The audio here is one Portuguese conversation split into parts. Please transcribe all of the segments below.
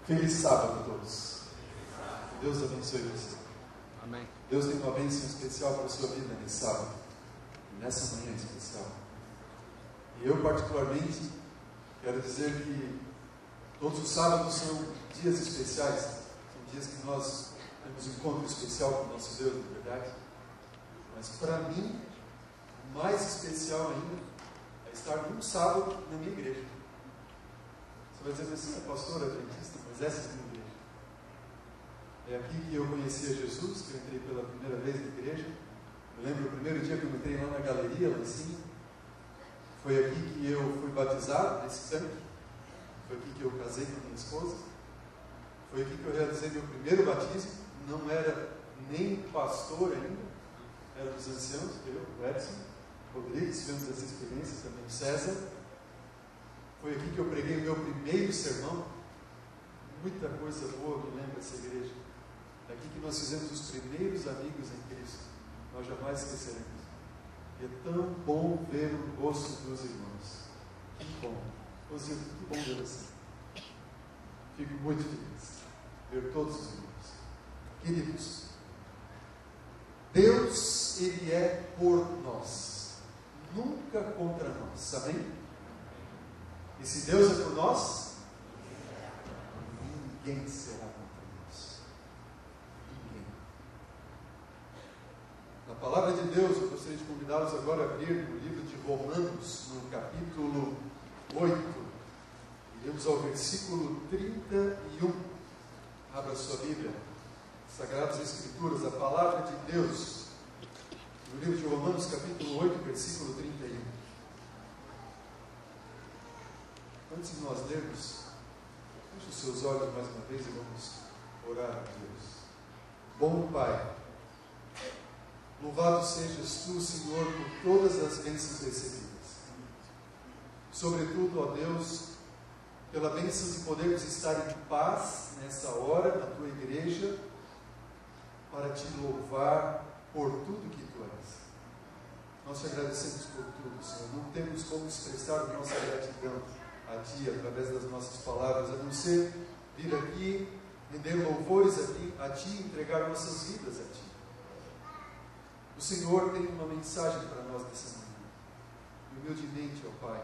Feliz sábado a todos. Deus abençoe você. Amém. Deus tem uma bênção especial para a sua vida nesse sábado, nessa manhã especial. E eu particularmente quero dizer que todos os sábados são dias especiais, são dias que nós temos um encontro especial com o nosso Deus, na verdade. Mas para mim, o mais especial ainda é estar num sábado na minha igreja. Você vai dizer assim, é pastor, adventista, mas essa é a minha igreja. É aqui que eu conhecia Jesus, que eu entrei pela primeira vez na igreja. Eu lembro o primeiro dia que eu entrei lá na galeria, lá em cima. Foi aqui que eu fui batizado nesse tanque. Foi aqui que eu casei com a minha esposa. Foi aqui que eu realizei meu primeiro batismo. Não era nem pastor ainda, era dos anciãos, eu, o Edson, Rodrigues, tivemos essa experiência também, o César. Foi aqui que eu preguei o meu primeiro sermão. Muita coisa boa me lembra essa igreja. É aqui que nós fizemos os primeiros amigos em Cristo. Nós jamais esqueceremos. E é tão bom ver o rosto dos irmãos. Que bom. Inclusive, que bom ver você. Fico muito feliz ver todos os irmãos. Queridos, Deus, Ele é por nós, nunca contra nós. Amém? E se Deus é por nós, ninguém será contra nós. Ninguém. Na palavra de Deus, eu gostaria de convidá-los agora a abrir no livro de Romanos, no capítulo 8. Iremos ao versículo 31. Abra sua Bíblia. Sagradas Escrituras, a palavra de Deus. No livro de Romanos, capítulo 8, versículo 31. Antes de nós lermos, feche os seus olhos mais uma vez e vamos orar a Deus. Bom Pai, louvado sejas Tu, Senhor, por todas as bênçãos recebidas. Sobretudo, ó Deus, pela bênção de podermos estar em paz nessa hora, na Tua igreja, para Te louvar por tudo que Tu és. Nós Te agradecemos por tudo, Senhor. Não temos como expressar a nossa gratidão a Ti, através das nossas palavras, a não ser vir aqui, render louvores a Ti, entregar nossas vidas a Ti. O Senhor tem uma mensagem para nós nessa manhã. Humildemente, ó Pai,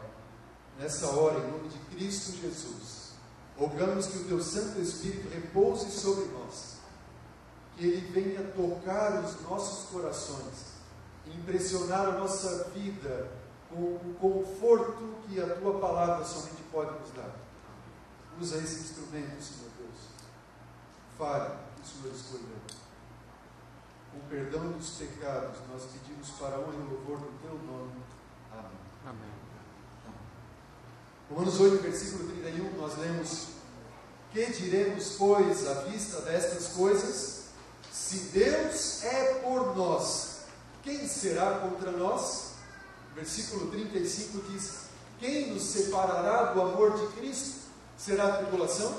nessa hora, em nome de Cristo Jesus, rogamos que o Teu Santo Espírito repouse sobre nós, que Ele venha tocar os nossos corações, impressionar a nossa vida com o conforto que a Tua palavra somente pode nos dar. Usa esse instrumento, Senhor Deus. Fale o que o Senhor escolheu. Com perdão dos pecados, nós pedimos para a honra e louvor do Teu nome. Amém. Amém. Romanos 8, versículo 31, nós lemos: que diremos, pois, à vista destas coisas? Se Deus é por nós, quem será contra nós? Versículo 35 diz: quem nos separará do amor de Cristo? Será a tribulação?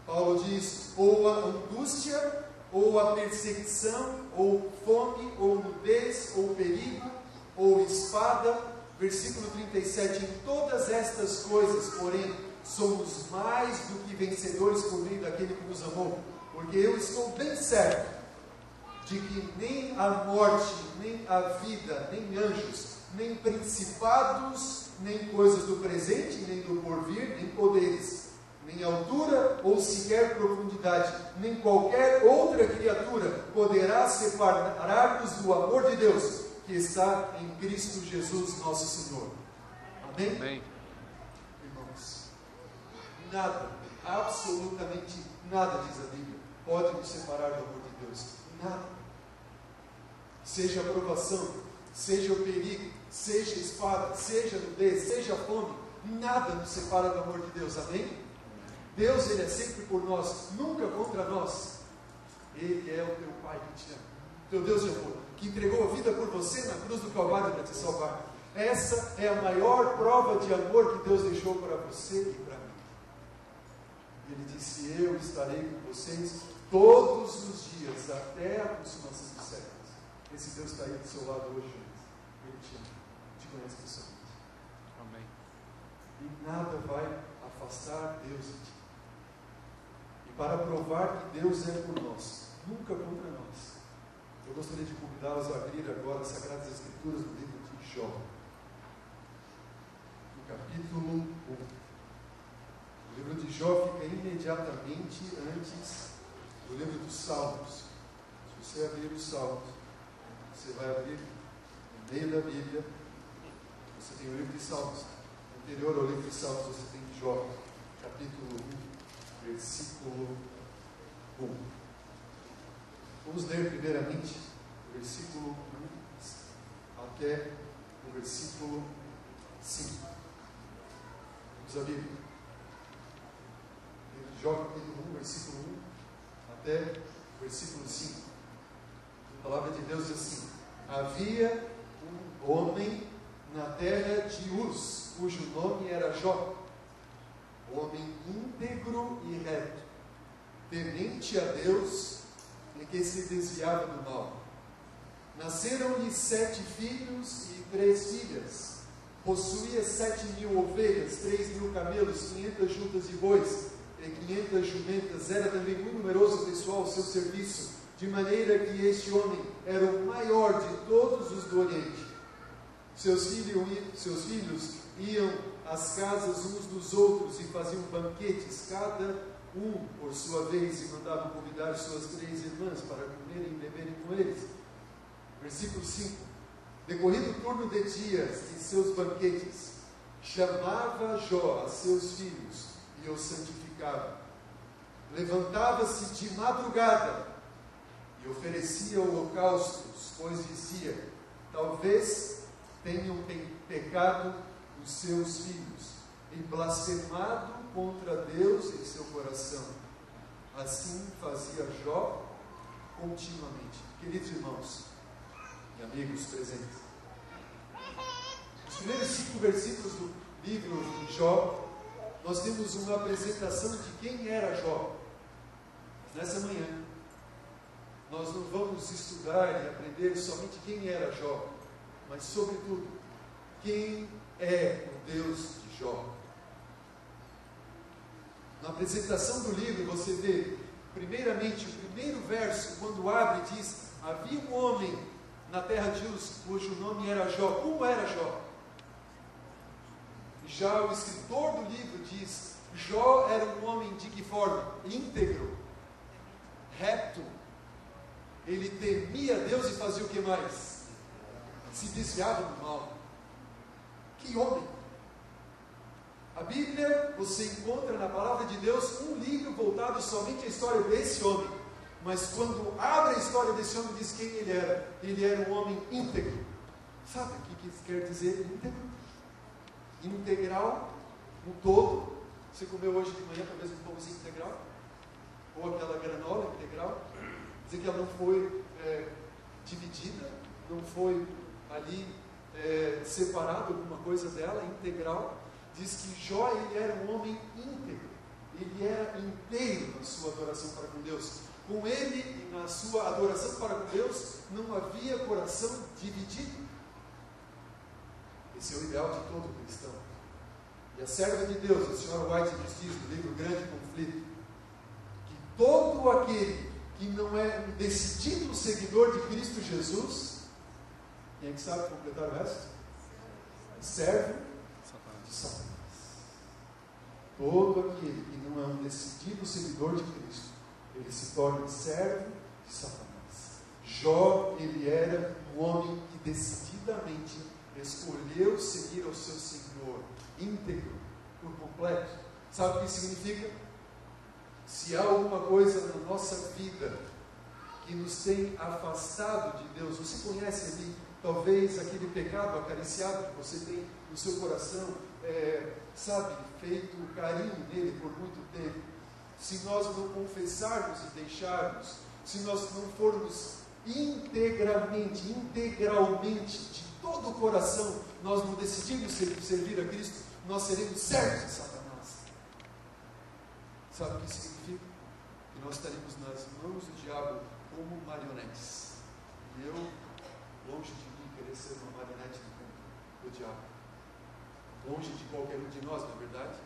Paulo diz: ou a angústia, ou a perseguição, ou fome, ou nudez, ou perigo, ou espada. Versículo 37, em todas estas coisas, porém, somos mais do que vencedores por meio daquele que nos amou, porque eu estou bem certo de que nem a morte, nem a vida, nem anjos, nem principados, nem coisas do presente, nem do porvir, nem poderes, nem altura ou sequer profundidade, nem qualquer outra criatura poderá separar-nos do amor de Deus, que está em Cristo Jesus, nosso Senhor. Amém? Amém. Irmãos, nada, absolutamente nada, diz a Bíblia, pode nos separar do amor de Deus. Nada. Seja a provação, seja o perigo, seja a espada, seja a nudez, seja a fome, nada nos separa do amor de Deus. Amém? Deus, Ele é sempre por nós, nunca contra nós. Ele é o teu Pai que te ama, teu Deus de amor, que entregou a vida por você na cruz do Calvário para te salvar. Essa é a maior prova de amor que Deus deixou para você e para mim. Ele disse: eu estarei com vocês todos os dias, até a consumação dos séculos. Esse Deus está aí do seu lado hoje. Ele te ama, te conhece pessoalmente. Amém. E nada vai afastar Deus de ti. e para provar que Deus é por nós, nunca contra nós. Eu gostaria de convidá-los a abrir agora as Sagradas Escrituras no livro de Jó, no capítulo 1. O livro de Jó fica imediatamente antes do livro dos Salmos. Se você abrir os Salmos, você vai abrir no meio da Bíblia, você tem o livro de Salmos. Anterior ao livro de Salmos, você tem Jó, capítulo 1, versículo 1. Vamos ler primeiramente o versículo 1 até o versículo 5. Vamos a Bíblia. Livro de Jó, capítulo 1, versículo 1 até o versículo 5. A palavra de Deus diz assim: havia um homem na terra de Uz, cujo nome era Jó, homem íntegro e reto, temente a Deus e que se desviava do mal. Nasceram-lhe 7 filhos e 3 filhas. Possuía 7.000 ovelhas, 3.000 camelos, 500 juntas de bois e 500 jumentas. Era também muito numeroso o pessoal ao seu serviço, de maneira que este homem era o maior de todos os do Oriente. Seus filhos iam às casas uns dos outros e faziam banquetes, cada um por sua vez, e mandavam convidar suas 3 irmãs para comerem e beberem com eles. Versículo 5. Decorrido o turno de dias de seus banquetes, chamava Jó a seus filhos e os santificava. Levantava-se de madrugada e oferecia holocaustos, pois dizia: talvez tenham pecado os seus filhos e blasfemado contra Deus em seu coração. Assim fazia Jó continuamente. Queridos irmãos e amigos presentes, nos primeiros 5 versículos do livro de Jó, nós temos uma apresentação de quem era Jó. Nessa manhã, nós não vamos estudar e aprender somente quem era Jó, mas, sobretudo, quem é o Deus de Jó. Na apresentação do livro, você vê, primeiramente, o primeiro verso, quando abre, diz: havia um homem na terra de Uz, cujo nome era Jó. Como era Jó? Já o escritor do livro diz: Jó era um homem de que forma? Íntegro, reto. Ele temia Deus e fazia o que mais? Se desviava do mal. Que homem! A Bíblia, você encontra na palavra de Deus um livro voltado somente à história desse homem. Mas quando abre a história desse homem, diz quem ele era. Ele era um homem íntegro. Sabe o que isso quer dizer íntegro? Integral, no todo. Você comeu hoje de manhã talvez um pãozinho integral? Ou aquela granola integral? Dizer que ela não foi dividida, não foi ali separada alguma coisa dela, integral. Diz que Jó, ele era um homem íntegro, ele era inteiro na sua adoração para com Deus. Com ele e na sua adoração para com Deus, não havia coração dividido. Esse é o ideal de todo cristão. E a serva de Deus, a senhora White, nos diz no livro Grande Conflito, que todo aquele que não é um decidido seguidor de Cristo Jesus, quem é que sabe completar o resto? Serve de Satanás. Todo aquele que não é um decidido seguidor de Cristo, ele se torna servo de Satanás. Jó, ele era um homem que decididamente escolheu seguir ao seu Senhor, íntegro, por completo. Sabe o que isso significa? Se há alguma coisa na nossa vida que nos tem afastado de Deus, você conhece ali, talvez aquele pecado acariciado que você tem no seu coração, sabe, feito carinho nele por muito tempo. Se nós não confessarmos e deixarmos, se nós não formos integralmente, de todo o coração, nós não decidimos servir a Cristo, nós seremos servos de Satanás. Sabe o que isso significa? Que nós estaremos nas mãos do diabo como marionetes. E eu, longe de mim, querer ser uma marionete do diabo. Longe de qualquer um de nós, na verdade.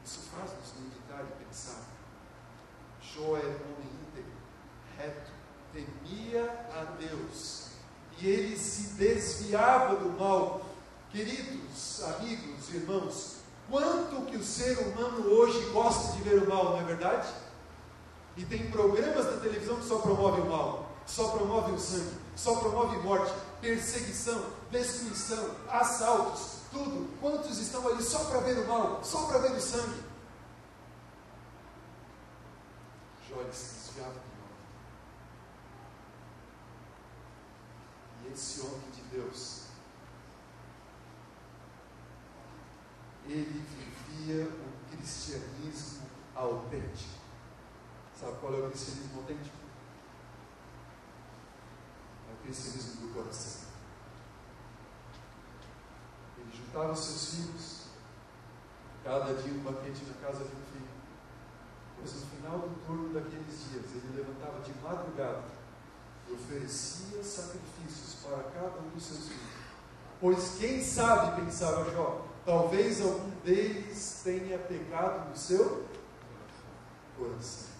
Isso faz-nos meditar e pensar. Jó era um homem íntegro, reto, temia a Deus, e ele se desviava do mal. Queridos amigos, irmãos, quanto que o ser humano hoje gosta de ver o mal, não é verdade? E tem programas da televisão que só promovem o mal, só promovem o sangue, só promovem morte, perseguição, destruição, assaltos, tudo. Quantos estão ali só para ver o mal, só para ver o sangue? Jó se desviava do mal. E esse homem de Deus, ele vivia o cristianismo autêntico. Sabe qual é o cristianismo autêntico? É o cristianismo do coração. Ele juntava os seus filhos, cada dia um banquete na casa de um filho. Pois no final do turno daqueles dias, ele levantava de madrugada e oferecia sacrifícios para cada um dos seus filhos. Pois quem sabe, pensava Jó, talvez algum deles tenha pecado no seu coração.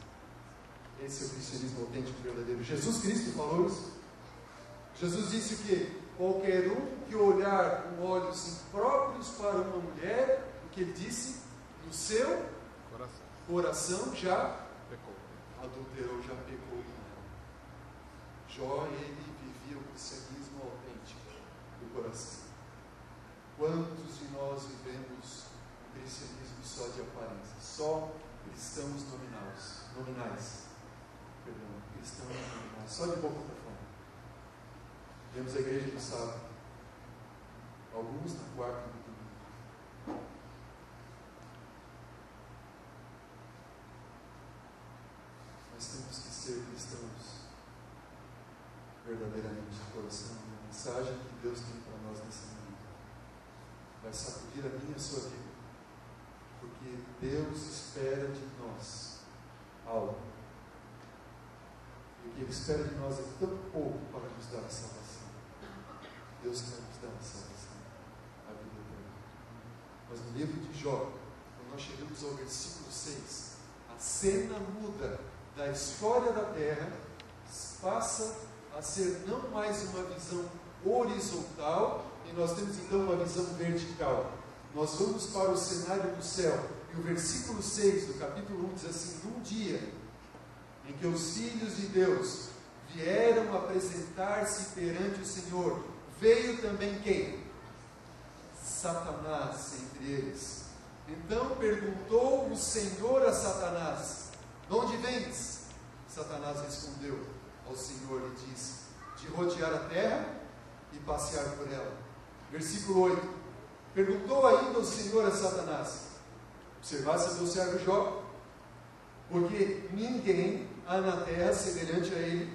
Esse é o cristianismo autêntico verdadeiro. Jesus Cristo falou isso. Jesus disse que qualquer um que olhar com olhos impróprios para uma mulher, o que ele disse? No seu coração já pecou. Adulterou, já pecou com ela. Jó, ele vivia o cristianismo autêntico do coração. Quantos de nós vivemos um cristianismo só de aparência? Só cristãos nominais. Perdão, cristãos nominais, só de boca para fora. Vemos a igreja no sábado, alguns na quarta e no domingo. Nós temos que ser cristãos verdadeiramente de coração. A mensagem que Deus tem para nós nessa manhã vai sacudir a minha e a sua vida, porque Deus espera de nós algo, e o que Ele espera de nós é tão pouco para nos dar a salvação. Deus quer nos dar a salvação, a vida eterna. Mas no livro de Jó, quando nós chegamos ao versículo 6, a cena muda da história da terra, passa a ser não mais uma visão horizontal, e nós temos então uma visão vertical. Nós vamos para o cenário do céu, e o versículo 6 do capítulo 1 diz assim: num dia em que os filhos de Deus vieram apresentar-se perante o Senhor, veio também quem? Satanás entre eles. Então perguntou o Senhor a Satanás: de onde vens? Satanás respondeu ao Senhor e disse: de rodear a terra e passear por ela. Versículo 8. Perguntou ainda o Senhor a Satanás: observasse meu servo Jó, porque ninguém há na terra semelhante a ele,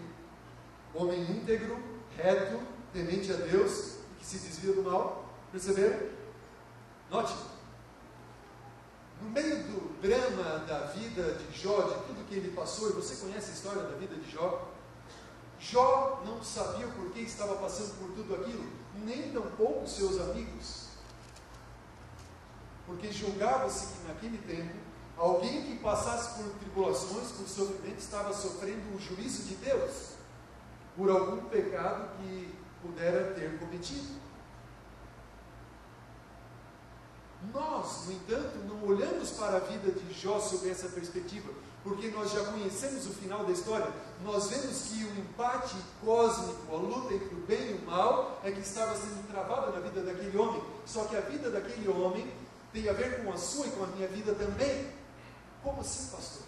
homem íntegro, reto, temente a Deus, que se desvia do mal. Perceberam? Note, no meio do drama da vida de Jó, de tudo que ele passou, e você conhece a história da vida de Jó, Jó não sabia por que estava passando por tudo aquilo, nem tampouco seus amigos, porque julgava-se que naquele tempo, alguém que passasse por tribulações, por sofrimento, estava sofrendo o juízo de Deus, por algum pecado que pudera ter cometido. Nós, no entanto, não olhamos para a vida de Jó sob essa perspectiva, porque nós já conhecemos o final da história. Nós vemos que o empate cósmico, a luta entre o bem e o mal, é que estava sendo travada na vida daquele homem. Só que a vida daquele homem tem a ver com a sua e com a minha vida também. Como assim, pastor?